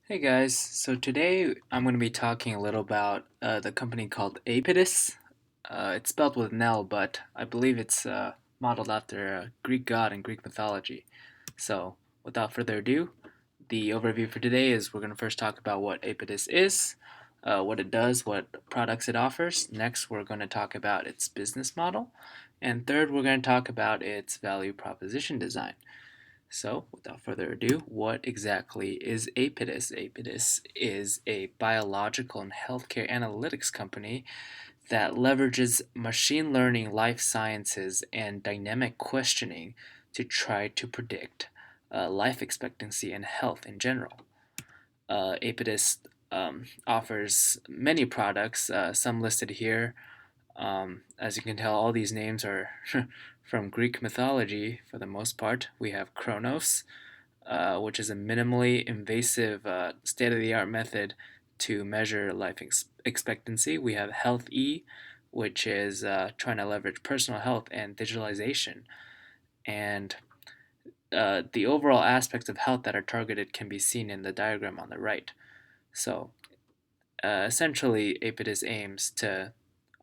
Hey guys, so today I'm going to be talking a little about the company called Apetus. It's spelled with an L, but I believe it's modeled after a Greek god in Greek mythology. So, without further ado, the overview for today is we're going to first talk about what Apetus is, what it does, what products it offers. Next, we're going to talk about its business model. And third, we're going to talk about its value proposition design. So, without further ado, what exactly is Apetus? Apetus is a biological and healthcare analytics company that leverages machine learning, life sciences, and dynamic questioning to try to predict life expectancy and health in general. Apetus offers many products, some listed here. As you can tell, all these names are from Greek mythology for the most part. We have Kronos, which is a minimally invasive, state of the art method to measure life expectancy. We have Health E, which is trying to leverage personal health and digitalization. And the overall aspects of health that are targeted can be seen in the diagram on the right. So essentially, Apetus aims to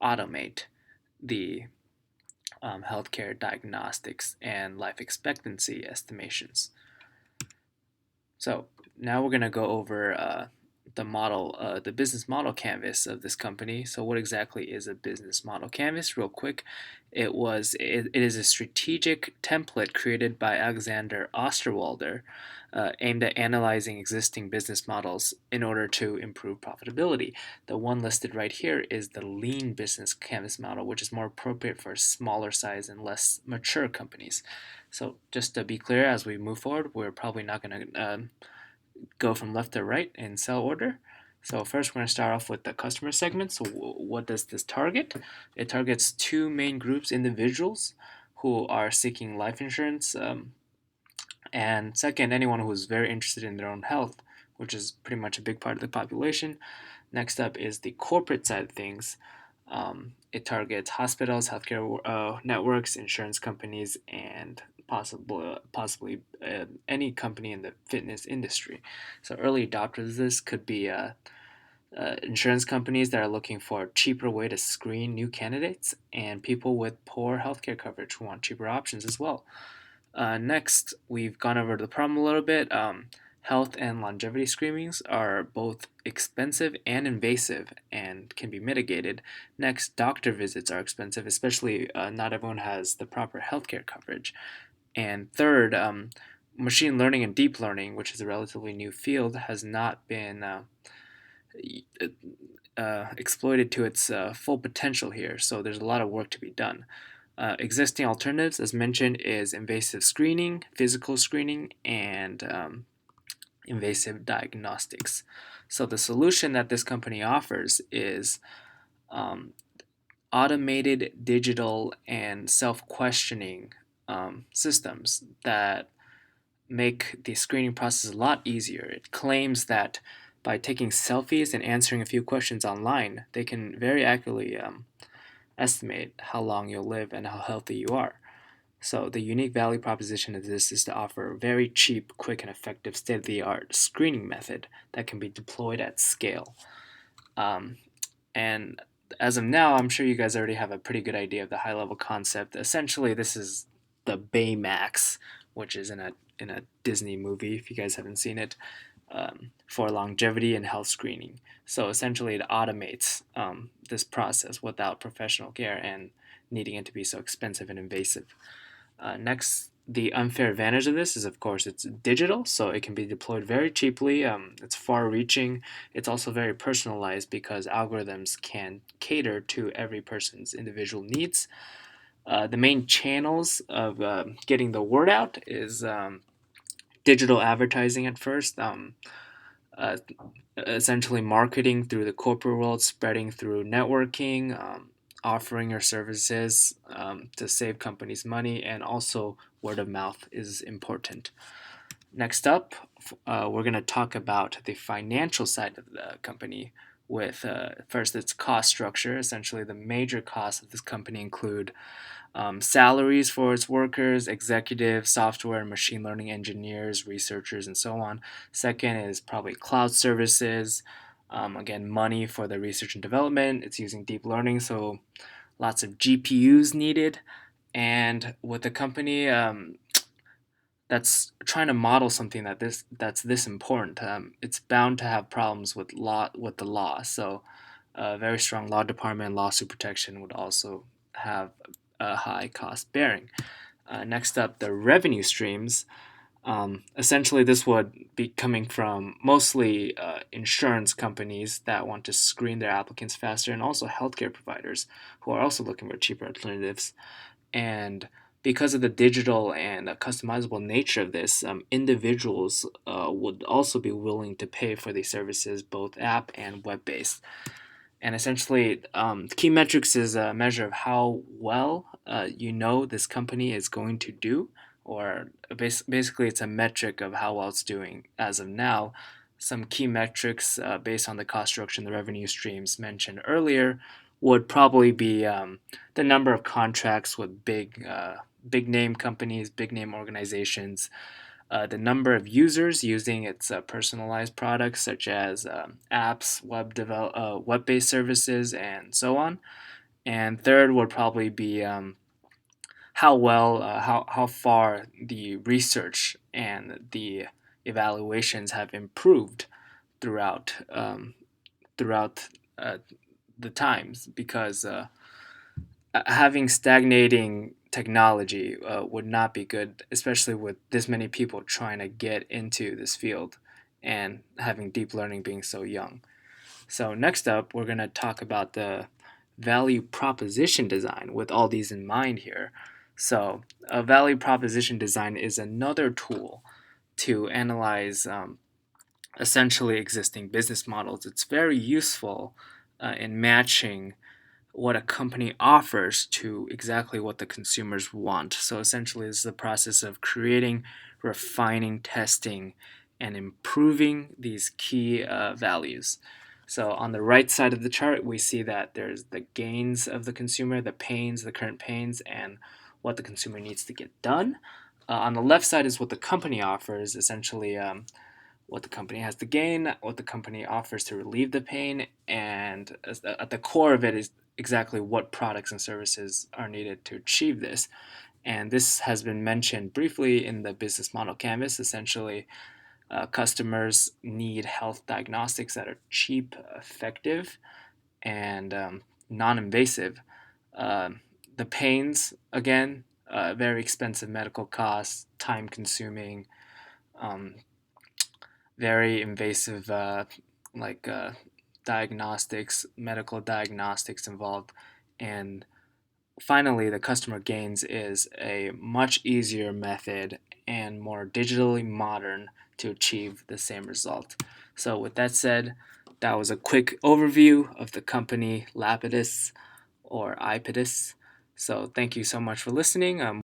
automate the healthcare diagnostics and life expectancy estimations. So now we're going to go over the business model canvas of this company. So what exactly is a business model canvas? Real quick, it is a strategic template created by Alexander Osterwalder, aimed at analyzing existing business models in order to improve profitability. The one listed right here is the lean business canvas model, which is more appropriate for smaller size and less mature companies. So just to be clear, as we move forward, we're probably not going to go from left to right in cell order. So first, we're going to start off with the customer segment. So what does this target? It targets two main groups: individuals who are seeking life insurance, and second, anyone who is very interested in their own health, which is pretty much a big part of the population. Next up is the corporate side of things. It targets hospitals, healthcare networks, insurance companies, and possibly any company in the fitness industry. So early adopters of this could be insurance companies that are looking for a cheaper way to screen new candidates, and people with poor healthcare coverage who want cheaper options as well. Next, we've gone over the problem a little bit. Health and longevity screenings are both expensive and invasive and can be mitigated. Next, doctor visits are expensive, especially not everyone has the proper healthcare coverage. And third, machine learning and deep learning, which is a relatively new field, has not been exploited to its full potential here. So there's a lot of work to be done. Existing alternatives, as mentioned, is invasive screening, physical screening, and invasive diagnostics. So the solution that this company offers is um, automated, digital, and self-questioning systems that make the screening process a lot easier. It claims that by taking selfies and answering a few questions online, they can very accurately estimate how long you'll live and how healthy you are. So, the unique value proposition of this is to offer a very cheap, quick, and effective state of the art screening method that can be deployed at scale. Um, and as of now, I'm sure you guys already have a pretty good idea of the high level concept. Essentially, this is the Baymax, which is in a Disney movie, if you guys haven't seen it, for longevity and health screening. So essentially, it automates this process without professional care and needing it to be so expensive and invasive. Next, the unfair advantage of this is, of course, it's digital, so it can be deployed very cheaply. It's far reaching. It's also very personalized because algorithms can cater to every person's individual needs. The main channels of getting the word out is digital advertising at first, uh, essentially marketing through the corporate world, spreading through networking, offering your services to save companies money, and also word of mouth is important. Next up, we're going to talk about the financial side of the company. with first its cost structure. Essentially, the major costs of this company include salaries for its workers, executives, software and machine learning engineers, researchers, and so on. Second is probably cloud services. Again, money for the research and development. It's using deep learning, so lots of GPUs needed. And with a company that's trying to model something that's this important, it's bound to have problems with the law. So, a very strong law department, lawsuit protection would also have a high cost bearing. Next up, the revenue streams. Essentially, this would be coming from mostly insurance companies that want to screen their applicants faster, and also healthcare providers who are also looking for cheaper alternatives. And because of the digital and customizable nature of this, individuals would also be willing to pay for these services, both app and web based. And essentially, key metrics is a measure of how well this company is going to do, or basically, it's a metric of how well it's doing as of now. Some key metrics based on the cost structure and the revenue streams mentioned earlier would probably be the number of contracts with big name companies, big name organizations, the number of users using its personalized products such as apps, web-based services, and so on. And third would probably be how far the research and the evaluations have improved throughout throughout uh, the times, because having stagnating technology would not be good, especially with this many people trying to get into this field and having deep learning being so young. So, next up, we're going to talk about the value proposition design with all these in mind here. So, a value proposition design is another tool to analyze essentially existing business models. It's very useful in matching what a company offers to exactly what the consumers want. So essentially, this is the process of creating, refining, testing, and improving these key values. So on the right side of the chart, we see that there's the gains of the consumer, the pains, the current pains, and what the consumer needs to get done. On the left side is what the company offers, essentially what the company has to gain, what the company offers to relieve the pain, and at the core of it is exactly what products and services are needed to achieve this. And this has been mentioned briefly in the business model canvas. Essentially, customers need health diagnostics that are cheap, effective, and non invasive. The pains, again, very expensive medical costs, time consuming, um, very invasive like diagnostics, medical diagnostics involved. And finally, the customer gains is a much easier method and more digitally modern to achieve the same result. So, with that said, that was a quick overview of the company Lapetus or Ipetus. So, thank you so much for listening.